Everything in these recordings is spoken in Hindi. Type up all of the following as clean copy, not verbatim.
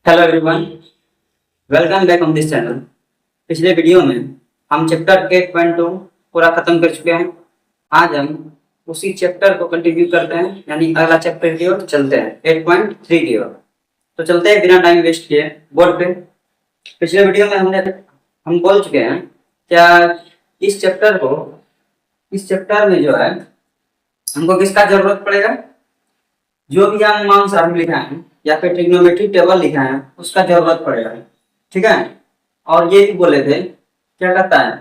Hello everyone, welcome back on this channel. पिछले वीडियो में हम चैप्टर 8.2 पूरा खत्म कर चुके हैं। आज हम उसी चैप्टर को कंटिन्यू करते हैं, यानी अगला चैप्टर की ओर चलते हैं 8.3 की ओर। तो चलते हैं बिना टाइम वेस्ट किए बोर्ड पे। पिछले वीडियो में हम बोल चुके हैं क्या इस चैप्टर में जो है हमको किसका जरूरत पड़ेगा, जो भी हम मान सारणी लिखा है या फिर ट्रिग्नोमेट्री टेबल लिखा है उसका जरूरत पड़ेगा। ठीक है, और ये भी बोले थे क्या कहता है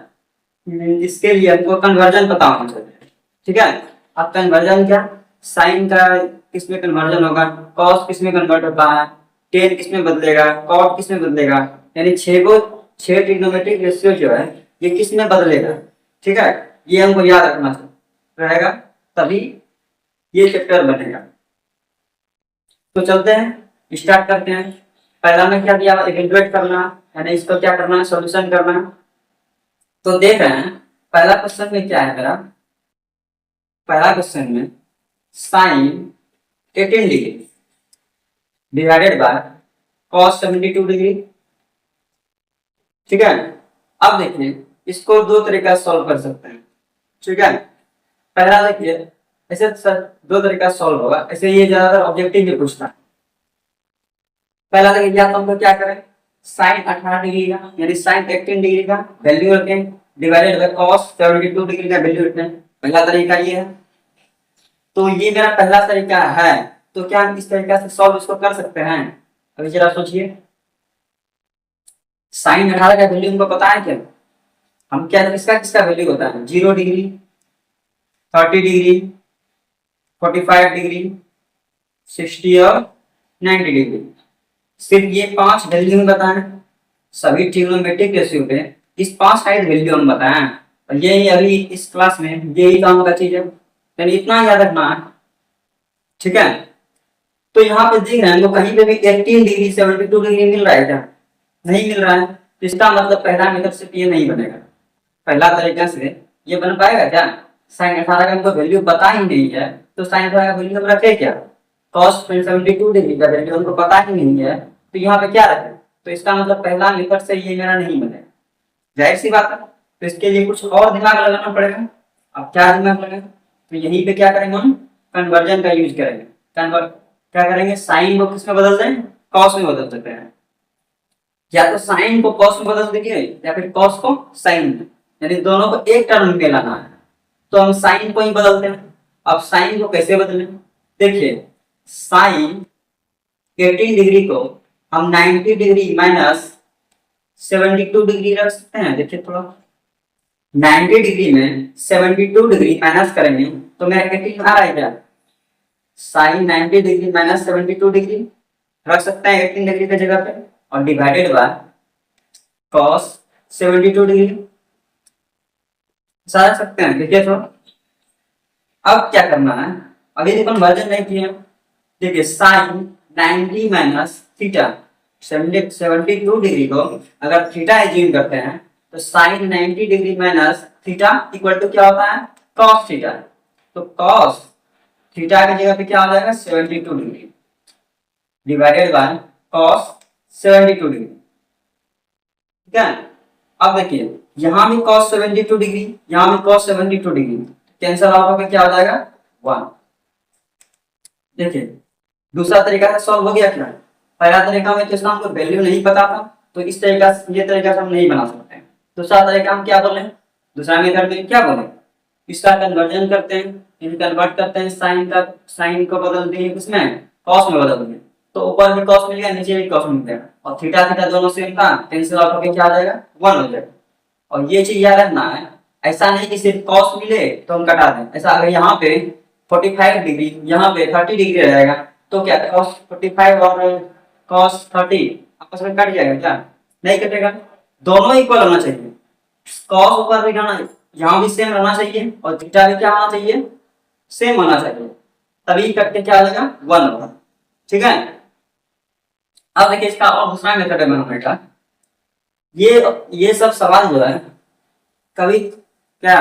इसके लिए हमको कन्वर्जन पता होना चाहिए। ठीक है, अब कन्वर्जन क्या, साइन का किस में कन्वर्जन होगा, कॉस किस में कन्वर्ट होता है, टेन किस में बदलेगा, कॉट किस में बदलेगा, यानी छह ट्रिग्नोमेट्रिक रेशियो जो है ये किस में बदलेगा। ठीक है, ये हमको याद रखना रहेगा, तभी ये चैप्टर बनेगा। तो चलते हैं, स्टार्ट करते हैं। पहला में क्या दिया, इवेलुएट करना, यानी इसको क्या करना है, सॉल्यूशन करना। तो देख रहे हैं पहला क्वेश्चन में क्या है मेरा, पहला क्वेश्चन में sine 18 degree divided by cos 72 degree. ठीक है, अब देखिए इसको दो तरीका से सॉल्व कर सकते हैं। ठीक है, पहला देखिए ऐसे सर दो तरीका से सॉल्व होगा, ऐसे ये ज्यादातर ऑब्जेक्टिव में पूछता है। पहला देखिए या तो हम लोग क्या करें, साइन 18 डिग्री का यानी साइन 18 डिग्री का वैल्यू रखें डिवाइडेड बाय कॉस 72 डिग्री का वैल्यू रखें। पहला तरीका ये है, तो ये मेरा पहला तरीका है। तो क्या हम इस तरीका से सॉल्व इसको कर सकते हैं? अभी जरा सोचिए, साइन 18 का वैल्यू हमको पता है क्या, हम क्या किसका किसका वैल्यू होता है, 0 डिग्री, 30 डिग्री, 45 डिग्री, 60 और 90 डिग्री। सिर्फ ये 5 वैल्यू हम बताएं, सभी ट्रिग्नोमेट्रिक रेशियो पे इस 5 साइड वैल्यू हम बताएं, और यही अभी इस क्लास में यही काम का चीज है, यानी इतना याद रखना है। ठीक है, तो यहाँ पे देख रहे हैं कहीं पे भी 18 डिग्री 72 डिग्री मिल रहा है क्या, नहीं मिल रहा है। तो इसका मतलब पहला मेथड से ये नहीं बनेगा, पहला तरीका से ये बन पाएगा क्या, साइन 18 का हमको वैल्यू पता ही नहीं है, तो साइन 18 का वैल्यू हम रखे क्या, cos 72 डिग्री का वैल्यू हमको पता ही नहीं है, तो यहाँ पे क्या रखें, तो इसका मतलब पहला मेथड से ये मेरा नहीं बनेगा, जाहिर सी बात है। तो इसके लिए कुछ और दिमाग लगाना पड़ेगा। अब क्या दिमाग लगाएंगे, तो यहीं पे क्या करेंगे, हम कन्वर्जन का यूज करेंगे। क्या करेंगे, साइन को किस में बदल दें, कॉस में बदल सकते हैं, या तो साइन को कॉस में बदल देंगे या फिर कॉस को साइन में, यानी दोनों को एक टर्म में लाना है। तो हम साइन को ही बदलते हैं। अब साइन को कैसे बदलें, देखिए साइन 18 डिग्री को हम 90 डिग्री माइनस 72 डिग्री रख सकते हैं। देखिए थोड़ा 90 डिग्री में 72 डिग्री माइनस करेंगे तो मेरा 18 आ रहा है क्या, साइन 90 डिग्री माइनस 72 डिग्री रख सकते हैं 18 डिग्री की जगह पे, और डिवाइडेड बाय कॉस 72 डिग्री रख सकते हैं। देखिए तो अब क्या करना है, अभी तो कन्वर्जन नहीं किया। देखिए साइन 90 माइनस थीटा 72 डिग्री को अगर थीटा एज्यूम करते हैं तो sine 90 degree minus theta equal to क्या होता है, कॉस थीटा। तो कॉस थीटा की जगह पे क्या हो जाएगा, 72 degree divided by cos 72 degree. ठीक है, अब देखिए यहाँ भी cos 72 डिग्री, यहाँ भी cos 72 डिग्री, कैंसिल आउट होकर क्या हो जाएगा 1। देखिए दूसरा तरीका से सॉल्व हो गया क्या, पहला तरीका में जिसका हमको वैल्यू नहीं पता था, तो इस तरीका से ये तरीका से हम नहीं बना सकते। दूसरा तरीका हम क्या बोले, दूसरा मेथड में क्या बोले, इसका कन्वर्जन करते हैं, कन्वर्ट करते हैं, साइन को बदल देंगे किसमें, कॉस में बदल देंगे, तो ऊपर भी कॉस मिल गया नीचे भी कॉस मिल गया, और थीटा थीटा दोनों सेम था, कैंसिल आउट होकर क्या आ जाएगा 1 हो जाएगा। और ये चीज याद रखना है, ऐसा नहीं कि सिर्फ कॉस मिले तो हम कटा दें, ऐसा अगर यहाँ पे 45 डिग्री यहाँ पे 30 डिग्री रहेगा तो क्या cos 45 और cos 30 आपस में कट जाएगा क्या, नहीं कटेगा, दोनों इक्वल होना चाहिए। cos ऊपर भी रहना, यहाँ भी सेम रहना चाहिए, और थीटा भी क्या होना चाहिए, सेम होना चाहिए, तभी कट के क्या आ जाएगा 1 होगा। ठीक है, अब देखिए इसका और दूसरा मेथड है बनाने का। ये सब सवाल जो है कभी क्या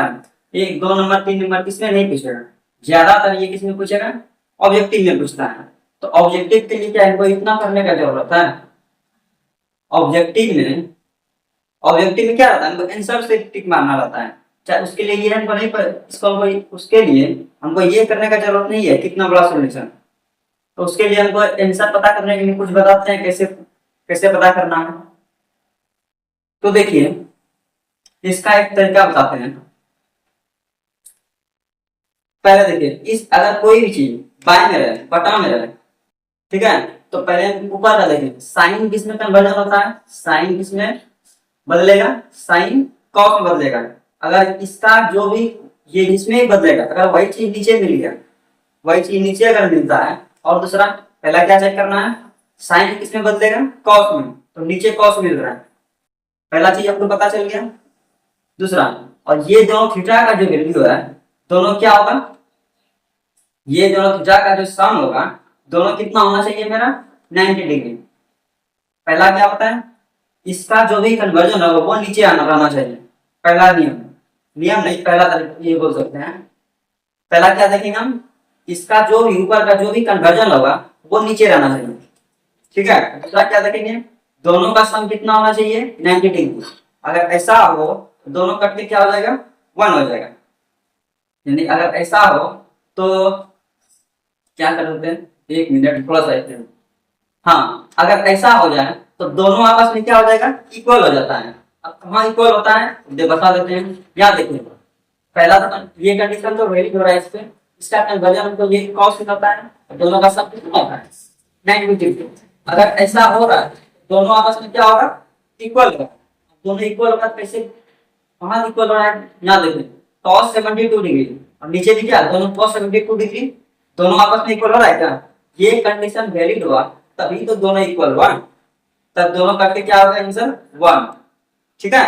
1 2 नंबर 3 नंबर किसमें नहीं पूछेगा, ज्यादातर ये किसमें पूछेगा, ऑब्जेक्टिव में पूछता है। तो ऑब्जेक्टिव के लिए क्या इनको इतना करने का जरूरत है, ऑब्जेक्टिव में क्या रहता है, हमको आंसर से टिक मारना रहता है। चाहे उसके लिए ये हमको नहीं उसके लिए हमको ये करने का जरूरत नहीं है कितना बड़ा सॉल्यूशन। तो उसके लिए हमको आंसर पता करने के लिए कुछ बताते हैं कैसे कैसे पता करना है। तो देखिए इसका एक तरीका बताते हैं। पहले देखिए इस अगर कोई भी चीज बाएं में रहे बटा में रहे, ठीक है, तो पहले हम ऊपर का देखें साइन किस में कन्वर्जन होता है, साइन किस में बदलेगा, साइन कॉस में बदलेगा। अगर इसका जो भी ये इसमें ही बदलेगा, अगर वही चीज नीचे मिल गया, वही चीज नीचे अगर मिलता है, और दूसरा पहला क्या चेक करना है, साइन किस में बदलेगा, कॉस में, तो नीचे कॉस मिल रहा है, पहला चीज आपको पता चल गया। दूसरा, और ये दोनों थीटा का जो वैल्यू है दोनों क्या होगा, ये दोनों थीटा का जो सम होगा दोनों कितना होना चाहिए मेरा 90 डिग्री। पहला क्या होता है, इसका जो भी कन्वर्जन होगा वो नीचे आना रहना चाहिए, पहला नियम, नियम नहीं पहला ये बोल सकते हैं। पहला क्या देखेंगे हम, इसका जो भी ऊपर का जो भी कन्वर्जन होगा वो नीचे रहना चाहिए, ठीक है। दूसरा क्या देखेंगे, दोनों का सम कितना होना चाहिए 90 डिग्री। अगर ऐसा हो तो दोनों कट के क्या हो जाएगा 1 हो जाएगा। यानी अगर ऐसा हो तो क्या करते हैं, एक मिनट थोड़ा सा, हाँ, अगर ऐसा हो जाए तो दोनों आपस में क्या हो जाएगा, इक्वल हो जाता है। अब कहाँ इक्वल होता है बता देते हैं। यहाँ देखिए पहला तो ये कंडीशन तो वैलिड हो रहा है, इस पे इसका कन्वर्जन तो ये cos होता है, दोनों का सम कितना होता है 90 डिग्री। अगर ऐसा हो रहा है दोनों आपस में क्या होगा, इक्वल होगा। दोनों इक्वल होगा कैसे, कहाँ इक्वल हो रहा है, यहाँ देखिए cos 72 डिग्री, और नीचे भी क्या दोनों cos 72 डिग्री, दोनों आपस में इक्वल हो रहा है क्या, ये कंडीशन वैलिड हुआ तभी तो दोनों इक्वल हुआ, तब दोनों करके क्या होगा आंसर 1, ठीक है।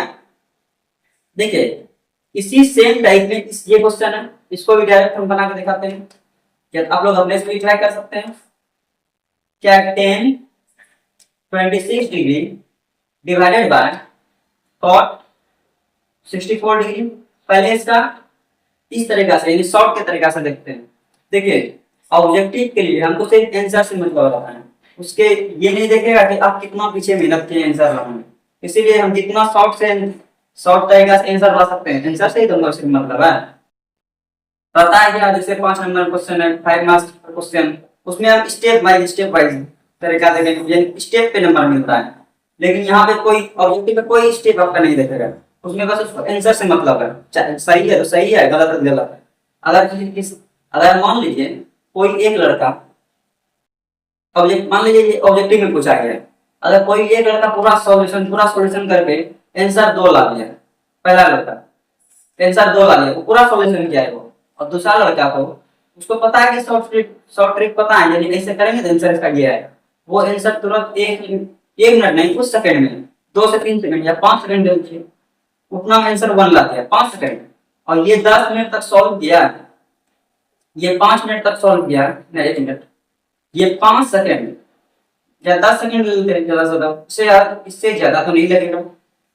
देखिए इसी सेम टाइप में ये क्वेश्चन है, इसको भी डायरेक्ट हम बना के दिखाते हैं, क्या आप लोग अपने से भी ट्राई कर सकते हैं। क्या 10 26 degree divided bye cot 64 degree. पहले इसका इस तरीका से यानी शॉर्ट के तरीका से देखते हैं। देखिए ऑब्जेक्टिव के लिए हमको सिर्फ आंसर से मतलब रखना है, उसके ये नहीं देखेगा कि आप कितना पीछे मेहनत किए आंसर लाने, इसीलिए हम जितना शॉर्ट तरीका से आंसर ला सकते हैं आंसर से ही दोनों से मतलब है। पता है क्या, जैसे 5 नंबर क्वेश्चन है 5 मार्क्स क्वेश्चन, उसमें हम स्टेप वाइज तरीका देखेंगे, यानी स्टेप पे नंबर मिलता है। लेकिन यहाँ पे कोई ऑब्जेक्टिव में कोई स्टेप आपका नहीं देखेगा, उसमें बस उसको आंसर से मतलब है, सही है तो सही है, गलत है तो गलत है। अगर मान लीजिए कोई एक लड़का मान लीजिए ये ऑब्जेक्टिव में पूछा गया है, अगर कोई एक लड़का पूरा सॉल्यूशन करके आंसर 2 ला दिया, पहला लड़का आंसर 2 ला दिया, वो पूरा सॉल्यूशन किया है वो, और दूसरा लड़का को उसको पता है कि शॉर्ट ट्रिक पता है, यानी ऐसे करेंगे तो आंसर इसका ये है, वो आंसर तुरंत एक मिनट नहीं कुछ सेकंड में 2 से 3 सेकंड या 5 सेकंड दे उतना आंसर 1 ला दिया 5 सेकंड, और ये 10 मिनट तक सॉल्व किया, ये 5 मिनट तक सॉल्व किया, नहीं 1 मिनट, ये 5 सेकंड या 10 सेकंड ज्यादा से ज्यादा, इससे ज्यादा तो नहीं लगेगा।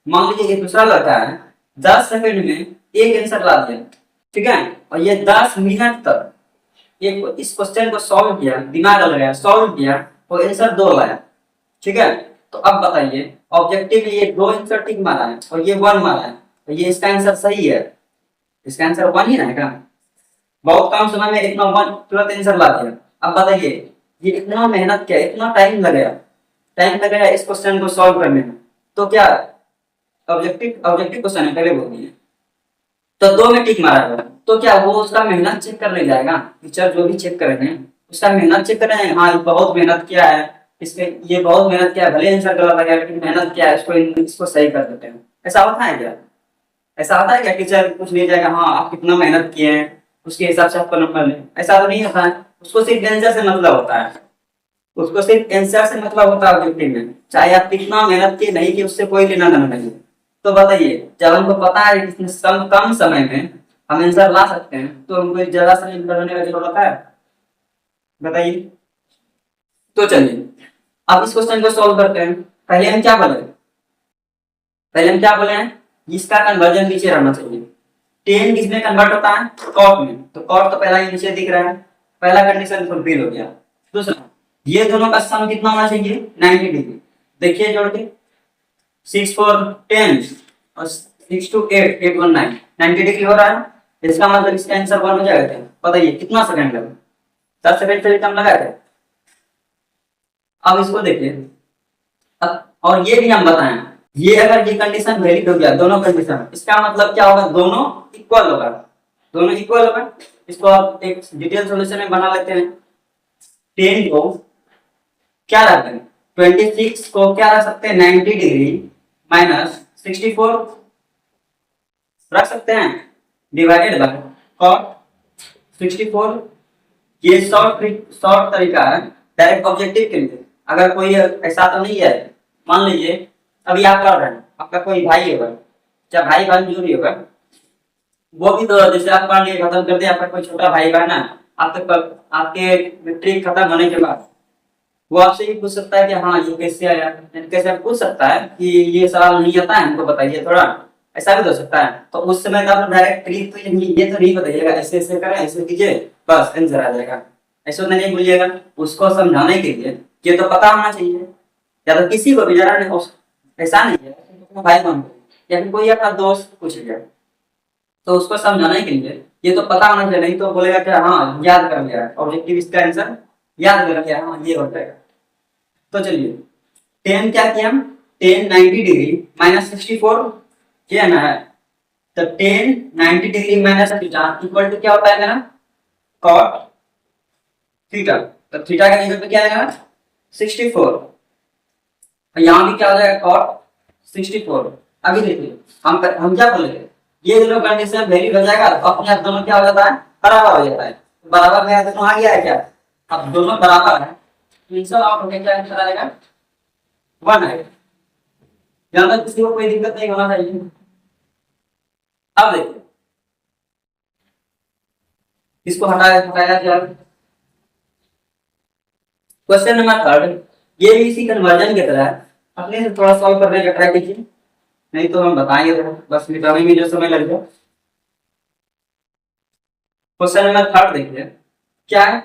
मान लीजिए ये दूसरा लड़का है 10 सेकंड में एक आंसर ला दिया, ठीक है, और ये 10 मिनट तक एक इस क्वेश्चन को सॉल्व किया, दिमाग लगाया सॉल्व किया और आंसर 2 लाया, ठीक है। तो अब बताइए ऑब्जेक्टिव ये 2 आंसर ठीक मारा है और ये 1 मारा है, तो ये इसका आंसर सही है, इसका आंसर 1 ही रहेगा। बहुत कम समय में इतना 1 तुरंत आंसर ला दिया। अब बताइए ये इतना मेहनत किया, इतना टाइम लगाया इस क्वेश्चन को सॉल्व करने में, तो क्या ऑब्जेक्टिव क्वेश्चन है पहले बोल दिए, तो 2 में टिक मारा गया, तो क्या वो उसका मेहनत चेक करने जाएगा, टीचर जो भी चेक करेंगे उसका मेहनत चेक करेंगे, हाँ बहुत मेहनत किया है, इसके ये बहुत मेहनत किया है, भले आंसर गलत आ गया लेकिन मेहनत किया है, इसको सही कर देते हैं। ऐसा होता है क्या, ऐसा होता है क्या टीचर कुछ नहीं जाएगा, हाँ आप कितना मेहनत किए हैं उसके हिसाब से आपका नंबर लें, ऐसा तो नहीं होता है। उसको सिर्फ आंसर से मतलब होता है, उसको सिर्फ आंसर से मतलब होता है ऑब्जेक्टिव में, चाहे आप कितना मेहनत किए नहीं कि उससे कोई लेना देना नहीं। तो बताइए जब हमको पता है कि कम समय में हम आंसर ला सकते हैं तो हमको ज्यादा समय करने का जरूरत है, बताइए। तो चलिए अब इस क्वेश्चन को सॉल्व करते हैं। पहले हम क्या बोले हैं, इसका कन्वर्जन नीचे रहना चाहिए। 10 किसमें कन्वर्ट होता है, कॉट में, तो कॉट तो पहला ही नीचे दिख रहा है, पहला कंडीशन फुलफिल हो गया। दूसरा ये दोनों का सम कितना होना चाहिए 90 डिग्री, देखिए जोड़ के 6 4 10 और 6 2 8 8 1 9 90 डिग्री हो रहा है। इसका मतलब इसका आंसर 1 हो जाएगा। बताइए कितना सेकंड लगा? 10 सेकंड से भी कम लगा है। अब इसको देखिए, अब और ये भी हम बताएं, ये अगर ये कंडीशन वैलिड हो गया दोनों कंडीशन, इसका मतलब क्या होगा? दोनों इक्वल होगा, दोनों इक्वल होगा। इसको आप एक डिटेल सॉल्यूशन में बना लेते हैं। 10 को क्या रखते हैं? 26 को क्या रख सकते हैं? 90 डिग्री माइनस 64 रख सकते हैं, डिवाइडेड बाय cos 64। ये शॉर्ट तरीका है डायरेक्ट ऑब्जेक्टिव के लिए। अगर कोई ऐसा तो नहीं है, मान लीजिए अभी आप पढ़ रहे हैं, आपका कोई भाई होगा, चाहे भाई बहन जो भी होगा, वो भी तो जैसे आप पढ़ लिए खत्म कर दिया, आपका कोई छोटा भाई बहन है, आप तक आपके मैट्रिक खत्म होने के बाद वो आपसे भी पूछ सकता है कि हाँ ये कैसे आया, कैसे पूछ सकता है कि ये सवाल नहीं आता है हमको बताइए थोड़ा, ऐसा भी हो सकता है। तो उस समय तो आप डायरेक्ट ट्रिक तो ये तो नहीं बताइएगा, ऐसे ऐसे करें, ऐसे कीजिए, बस आंसर आ जाएगा, ऐसे नहीं बोलिएगा। उसको समझाने के लिए ये तो पता होना चाहिए। या तो किसी को भी जरा ऐसा नहीं है तो भाई बहन या फिर कोई अपना दोस्त पूछ लिया, तो उसको समझाने के लिए ये तो पता होना चाहिए, नहीं तो बोलेगा कि हाँ याद कर लिया ऑब्जेक्टिव, इसका आंसर याद कर लिया, हाँ ये हो जाएगा। तो चलिए 10 क्या किया हम? 10 90 डिग्री माइनस 64 किया ना है। तो 10 90 degree minus theta equal to क्या होता है मेरा? cot theta. तो थीटा का जगह पे क्या आएगा? 64। और यहाँ भी क्या हो जाएगा? cot 64। अभी देखिए हम क्या बोलेंगे, ये दोनों कंडीशन वैलिड हो जाएगा तो अपने आप दोनों क्या हो जाता है? बराबर हो जाता है। बराबर है तो आ गया है क्या? अब दोनों बराबर है तो इनसे आउट होकर क्या आंसर आएगा? 1 आएगा। यहाँ तक किसी को कोई दिक्कत नहीं होना चाहिए। अब देखिए इसको हटाया जाए। क्वेश्चन नंबर 3 ये भी इसी कन्वर्जन की तरह है, अपने से थोड़ा सॉल्व करने का ट्राई कीजिए, नहीं तो हम बताएंगे तो बस मिटाने में जो समय लग जाए। क्वेश्चन नंबर 3 देखिए क्या है?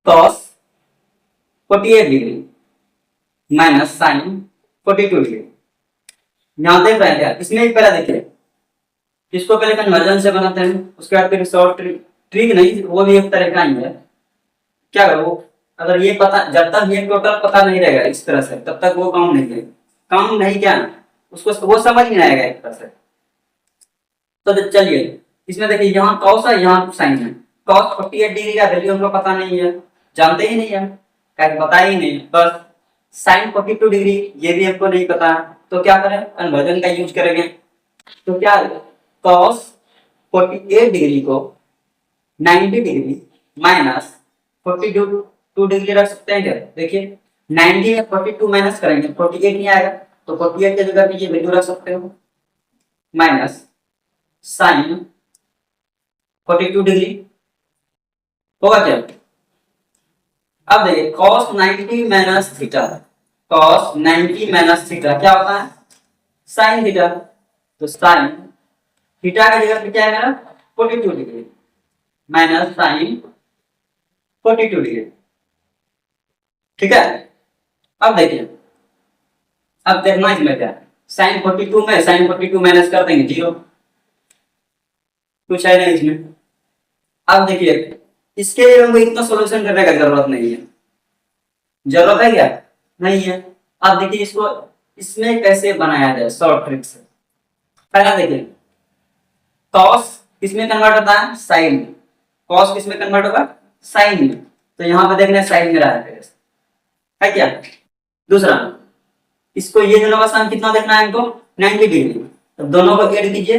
cos 48 degree minus sine 42 degree. यहाँ देख रहे हैं क्या? इसमें भी पहले देखिए, इसको पहले कन्वर्जन से बनाते हैं, उसके बाद फिर शॉर्ट ट्रिक नहीं, वो भी एक तरीका ही है। क्या करो, अगर ये पता, जब तक ये टोटल पता नहीं रहेगा इस तरह से, तब तक वो काम नहीं करेगा। काम नहीं क्या, उसको वो समझ नहीं आएगा एक तरह से। तो चलिए इसमें देखिए, यहाँ कॉस है, यहाँ साइन है। cos 48 डिग्री का वैल्यू हमको पता नहीं है, जानते ही नहीं है, कहीं पता ही नहीं। बस साइन 42 डिग्री ये भी हमको नहीं पता, तो क्या करें? कन्वर्जन का यूज करेंगे। तो क्या cos 48 डिग्री को 90 डिग्री माइनस 42 डिग्री रख सकते हैं क्या? देखिए 90 में 42 माइनस करेंगे 48 नहीं आएगा, तो 48 की जगह पे ये वैल्यू रख सकते हो, माइनस साइन 42 डिग्री होगा क्या? अब देखिए cos 90 minus theta, cos 90 minus theta क्या होता है? Sine theta. तो साइन थीटा का जगह पे क्या है मेरा? 42 डिग्री माइनस साइन 42 डिग्री। ठीक है, अब देखिए, अब देखना इसमें क्या है, साइन 42 में साइन 42 माइनस कर देंगे 0, कुछ है नहीं इसमें। अब देखिए इसके लिए हमको इतना सॉल्यूशन करने का जरूरत नहीं है, जरूरत है क्या? नहीं है। अब देखिए इसको इसमें कैसे बनाया जाए शॉर्ट ट्रिक से। पहला देखिए, cos किसमें कन्वर्ट होता है? साइन। cos किसमें कन्वर्ट होगा? साइन में। तो यहाँ पे देखना साइन में रहा है क्या? दूसरा, इसको ये दोनों का सम कितना देखना है हमको? 90 डिग्री। तो दोनों को ऐड कीजिए,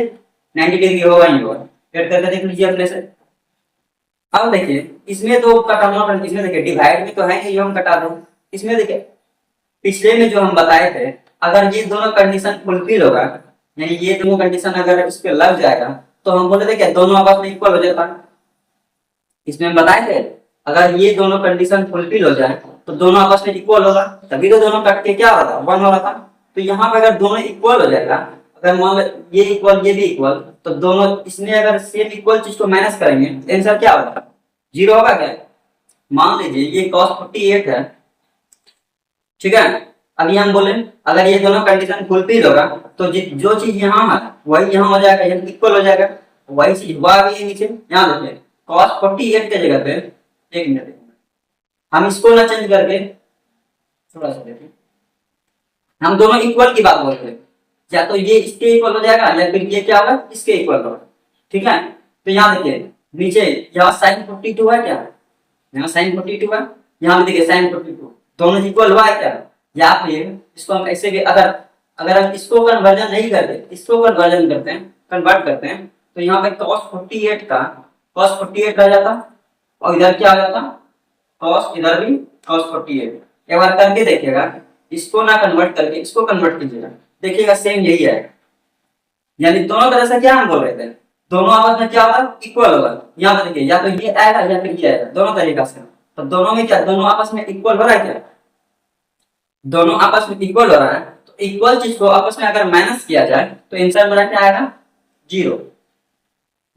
90 डिग्री होगा ही होगा, ऐड करके देख लीजिए अपने से। अब देखिए इसमें तो कटाना, इसमें देखिए डिवाइड में तो है ये, हम कटा दो। इसमें देखिए पिछले में जो हम बताए थे, अगर ये दोनों कंडीशन फुलफिल होगा, यानी ये दोनों कंडीशन अगर इस पे लग जाएगा, तो हम बोले थे क्या दोनों आपस में इक्वल हो जाता है। इसमें हम बताए थे अगर ये दोनों कंडीशन फुलफिल हो जाए तो दोनों आपस में इक्वल होगा, तभी तो दोनों कट के क्या होता है? 1 हो रहा था। तो यहाँ पे अगर दोनों इक्वल हो जाएगा, अगर मान लो ये इक्वल ये भी इक्वल, तो दोनों इसमें अगर सेम इक्वल चीज को माइनस करेंगे तो आंसर क्या होगा? 0 होगा क्या? मान लीजिए ये cos 48 है, ठीक है। अभी हम बोले अगर ये दोनों कंडीशन फुलफिल होगा तो जो चीज यहाँ है वही यहाँ हो जाएगा, यानी इक्वल हो जाएगा। वही चीज हुआ भी नीचे, यहाँ देखिए cos 48 के जगह पे, एक मिनट हम इसको ना चेंज करके थोड़ा सा देखिए, हम दोनों इक्वल की बात बोल रहे हैं, या तो ये इसके इक्वल हो जाएगा या फिर ये क्या होगा इसके इक्वल होगा। ठीक है, तो यहाँ देखिए नीचे यहाँ sin 42 है क्या, यहाँ sin 42 है, यहाँ पे देखिए sin 42, दोनों इक्वल हुआ है क्या। या फिर इसको हम ऐसे भी अगर अगर हम इसको कन्वर्जन नहीं करते, इसको कन्वर्जन करते हैं, कन्वर्ट करते हैं, तो यहाँ पे cos 48 का cos 48 आ जाता और इधर क्या आ जाता cos, इधर भी cos 48। एक बार करके देखिएगा, इसको ना कन्वर्ट करके इसको कन्वर्ट कीजिएगा, देखिएगा सेम यही है। यानी दोनों तरह से क्या हम बोल रहे थे, दोनों आपस में क्या होगा इक्वल होगा। यहाँ पे देखिए या तो ये आएगा या फिर ये आएगा, दोनों तरीका से। तो दोनों में क्या, दोनों आपस में इक्वल हो रहा है क्या, दोनों आपस में इक्वल हो रहा है। तो इक्वल चीज को आपस में अगर माइनस किया जाए तो आंसर मेरा क्या आएगा 0।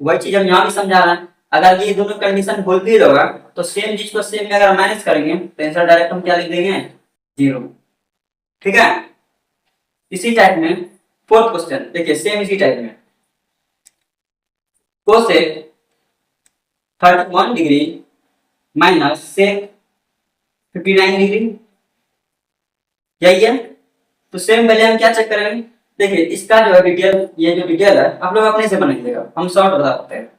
वही चीज हम यहाँ भी समझा रहे हैं, अगर ये दोनों कंडीशन फुलफिल होगा तो सेम चीज को सेम में अगर माइनस करेंगे तो आंसर डायरेक्ट हम क्या लिख देंगे 0। ठीक है, इसी टाइप में फोर्थ क्वेश्चन देखिए, सेम इसी टाइप में cosec 31 degree minus sec 59 degree, यही है। तो सेम पहले हम क्या चेक करेंगे, देखिए इसका जो है डिटेल, ये जो डिटेल है आप लोग अपने से बनाइएगा, हम शॉर्ट बता सकते हैं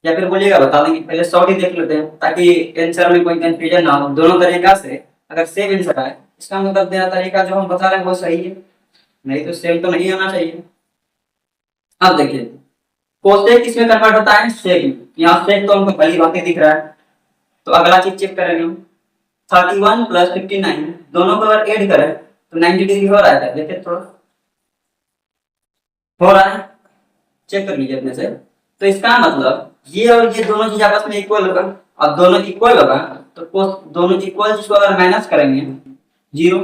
या फिर बोलिएगा बता देंगे, पहले शॉर्ट ही देख लेते हैं ताकि आंसर में कोई कंफ्यूजन ना हो। दोनों तरीका से अगर सेम आंसर आए इसका मतलब देना तरीका जो हम बता रहे हैं वो सही है, नहीं तो सेम तो नहीं आना चाहिए। अब देखिए कोसेक किसमें कन्वर्ट होता है सेक में, यहाँ सेक तो हमको पहली बातें दिख रहा है। तो अगला चीज चेक करेंगे हम 31 प्लस 59 दोनों को अगर ऐड करें तो 90 डिग्री हो रहा है, देखिए थोड़ा हो रहा है, चेक कर लीजिए अपने से। तो इसका मतलब ये और ये दोनों चीज आपस में इक्वल होगा, और दोनों इक्वल होगा तो दोनों इक्वल चीज को अगर माइनस करेंगे 0।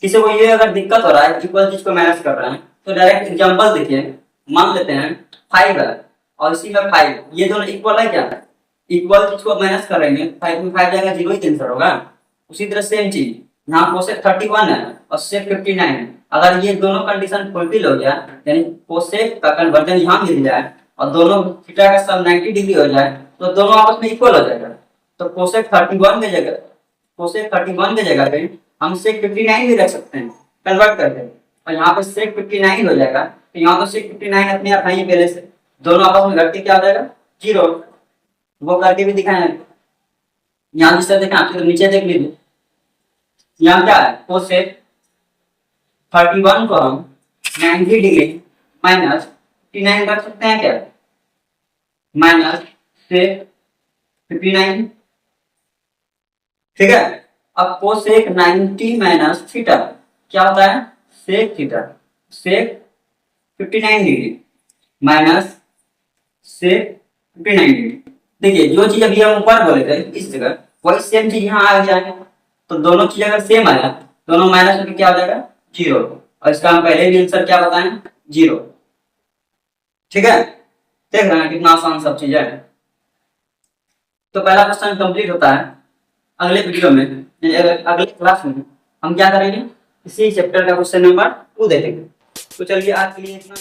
किसी को ये अगर दिक्कत हो रहा है इक्वल चीज को माइनस कर रहे हैं तो डायरेक्ट एग्जांपल देखिए, मान लेते हैं 5 है और इसी में 5, ये दोनों इक्वल है क्या, इक्वल चीज को माइनस करेंगे 5 में 5 जाएगा 0 ही आंसर होगा। उसी तरह सेम चीज यहाँ कोसेक 31 है और सेक 59 है, अगर ये दोनों कंडीशन फुलफिल हो गया यानी कोसेक का कन्वर्जन यहाँ मिल जाए और दोनों थीटा का सम 90 डिग्री हो जाए तो दोनों आपस में इक्वल हो जाएगा। तो कोसेक 31 के जगह पे हम सेक 59 भी रख सकते हैं कन्वर्ट करके, और यहाँ पे सेक 59 हो जाएगा। तो यहाँ तो सेक 59 अपने आप है पहले से, दोनों आपस में घट के क्या हो जाएगा 0। वो करके भी दिखाए, यहाँ जिस तरह देखा तो नीचे देख लीजिए, यहाँ क्या है कोसेक 31 को हम 90 डिग्री माइनस 59 रख सकते हैं क्या, माइनस सेक 59। ठीक है, अब कोसेक 90 माइनस थीटा क्या होता है सेक थीटा, सेक 59 डिग्री माइनस सेक 59 डिग्री। देखिए जो चीज अभी हम ऊपर बोले थे इस जगह वही सेम चीज यहाँ आ जाएगा, तो दोनों चीज अगर सेम आया दोनों माइनस होकर क्या हो जाएगा 0, और इसका हम पहले भी आंसर क्या बताएं 0। ठीक है, देख रहे हैं कितना आसान सब चीज है। तो पहला क्वेश्चन कंप्लीट होता है। अगले वीडियो में अगले क्लास में हम क्या करेंगे, इसी चैप्टर का क्वेश्चन नंबर 2 देखेंगे। तो चलिए आज के लिए इतना।